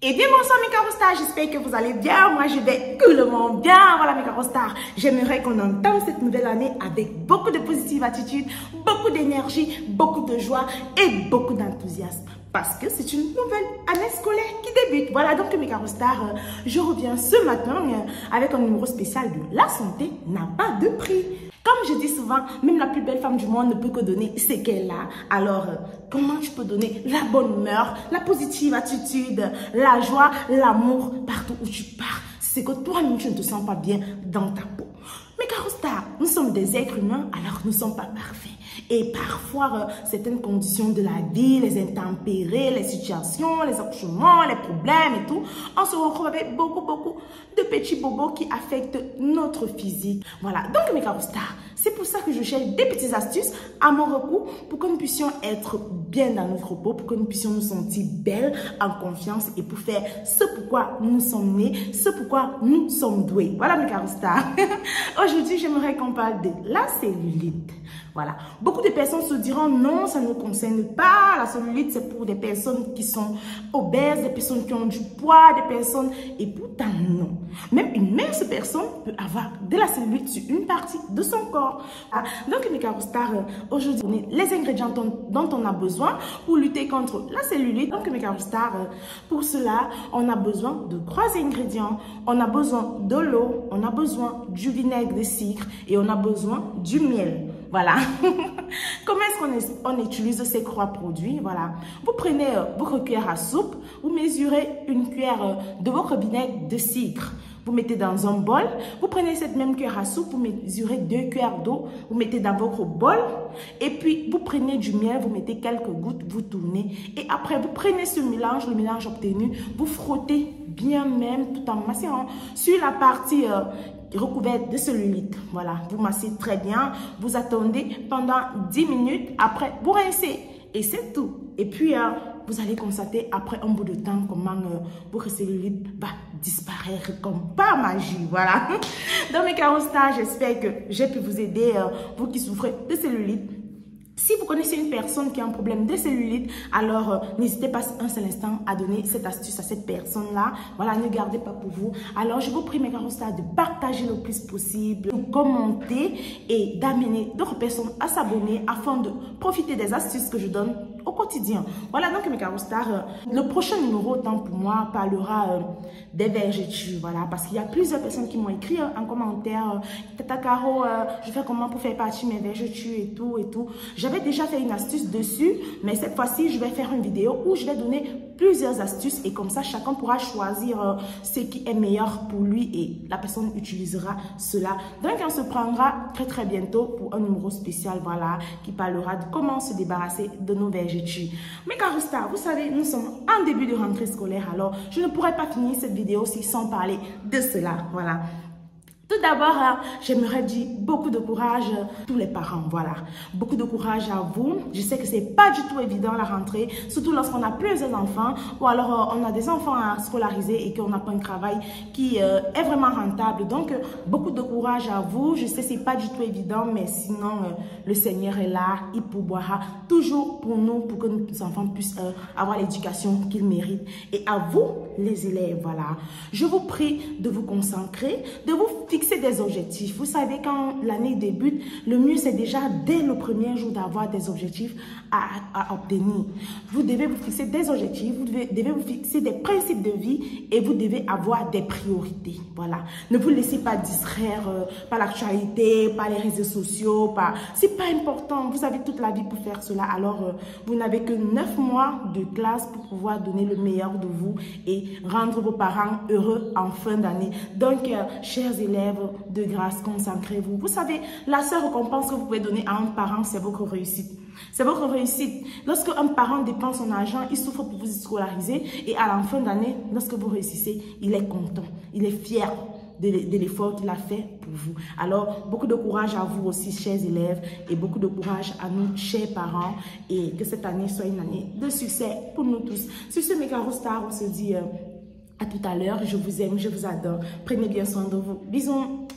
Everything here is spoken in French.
Et bien bonsoir mes carostars, j'espère que vous allez bien. Moi je vais coollement bien. Voilà mes carostars, j'aimerais qu'on entame cette nouvelle année avec beaucoup de positive attitude, beaucoup d'énergie, beaucoup de joie et beaucoup d'enthousiasme. Parce que c'est une nouvelle année scolaire qui débute. Voilà donc mes carostars, je reviens ce matin avec un numéro spécial de la santé n'a pas de prix. Comme je dis souvent, même la plus belle femme du monde ne peut que donner ce qu'elle a. Alors, comment tu peux donner la bonne humeur, la positive attitude, la joie, l'amour partout où tu pars? C'est que toi-même, tu ne te sens pas bien dans ta peau. Mais carostars, nous sommes des êtres humains, alors nous ne sommes pas parfaits. Et parfois, certaines conditions de la vie, les intempéries, les situations, les accouchements, les problèmes et tout, on se retrouve avec beaucoup de petits bobos qui affectent notre physique. Voilà, donc mes carostars, c'est pour ça que je cherche des petites astuces à mon recours pour que nous puissions être bien dans notre peau, pour que nous puissions nous sentir belles, en confiance et pour faire ce pourquoi nous sommes nés, ce pourquoi nous sommes doués. Voilà mes carostars. Aujourd'hui, j'aimerais qu'on parle de la cellulite. Voilà. Beaucoup de personnes se diront non, ça ne nous concerne pas. La cellulite, c'est pour des personnes qui sont obèses, des personnes qui ont du poids, des personnes... Et pourtant, non. Même une mince personne peut avoir de la cellulite sur une partie de son corps. Donc, mes carostars, aujourd'hui, on est les ingrédients dont on a besoin pour lutter contre la cellulite. Donc, mes carostars, pour cela, on a besoin de 3 ingrédients. On a besoin de l'eau, on a besoin du vinaigre de cidre et on a besoin du miel. Voilà. Comment est-ce qu'on utilise ces 3 produits? Voilà. Vous prenez votre cuillère à soupe, vous mesurez une cuillère de votre vinaigre de cidre. Vous mettez dans un bol. Vous prenez cette même cuillère à soupe, vous mesurez 2 cuillères d'eau, vous mettez dans votre bol. Et puis, vous prenez du miel, vous mettez quelques gouttes, vous tournez. Et après, vous prenez ce mélange, le mélange obtenu, vous frottez bien même tout en massant sur la partie recouverte de cellulite. Voilà, vous massez très bien, vous attendez pendant 10 minutes, après vous rincez et c'est tout. Et puis vous allez constater après un bout de temps comment votre cellulite va disparaître comme par magie. Voilà. Dans mes carostars, j'espère que j'ai pu vous aider, vous qui souffrez de cellulite. Si vous connaissez une personne qui a un problème de cellulite, alors n'hésitez pas un seul instant à donner cette astuce à cette personne-là. Voilà, ne gardez pas pour vous. Alors, je vous prie, mes carostars, de partager le plus possible, de commenter et d'amener d'autres personnes à s'abonner afin de profiter des astuces que je donne au quotidien. Voilà, donc mes carostars, le prochain numéro, tant pour moi, parlera des vergetures. Voilà, parce qu'il y a plusieurs personnes qui m'ont écrit en commentaire, Tata Caro, je fais comment pour faire partie de mes vergetures et tout et tout. J'avais déjà fait une astuce dessus, mais cette fois-ci, je vais faire une vidéo où je vais donner plusieurs astuces et comme ça, chacun pourra choisir ce qui est meilleur pour lui et la personne utilisera cela. Donc, on se prendra très bientôt pour un numéro spécial, voilà, qui parlera de comment se débarrasser de nos vergetures. Mais carostars, vous savez, nous sommes en début de rentrée scolaire, alors je ne pourrais pas finir cette vidéo sans parler de cela, voilà. Tout d'abord, j'aimerais dire beaucoup de courage à tous les parents, voilà. Beaucoup de courage à vous. Je sais que c'est pas du tout évident la rentrée, surtout lorsqu'on a plusieurs enfants ou alors on a des enfants à scolariser et qu'on n'a pas un travail qui est vraiment rentable. Donc, beaucoup de courage à vous. Je sais que c'est pas du tout évident, mais sinon, le Seigneur est là. Il pourvoira toujours pour nous, pour que nos enfants puissent avoir l'éducation qu'ils méritent. Et à vous, les élèves, voilà. Je vous prie de vous concentrer, de vous fixer des objectifs. Vous savez, quand l'année débute, le mieux c'est déjà dès le premier jour d'avoir des objectifs à obtenir. Vous devez vous fixer des objectifs, vous devez vous fixer des principes de vie et vous devez avoir des priorités. Voilà. Ne vous laissez pas distraire par l'actualité, par les réseaux sociaux, c'est pas important. Vous avez toute la vie pour faire cela. Alors, vous n'avez que 9 mois de classe pour pouvoir donner le meilleur de vous et rendre vos parents heureux en fin d'année. Donc, chers élèves, de grâce, concentrez-vous. Vous savez, la seule récompense que vous pouvez donner à un parent, c'est votre réussite. C'est votre réussite. Lorsque un parent dépense son argent, il souffre pour vous scolariser et à la fin d'année, lorsque vous réussissez, il est content, il est fier de l'effort qu'il a fait pour vous. Alors, beaucoup de courage à vous aussi, chers élèves, et beaucoup de courage à nous, chers parents, et que cette année soit une année de succès pour nous tous. Sur ce, mes carostars, on se dit à tout à l'heure. Je vous aime, je vous adore. Prenez bien soin de vous. Bisous.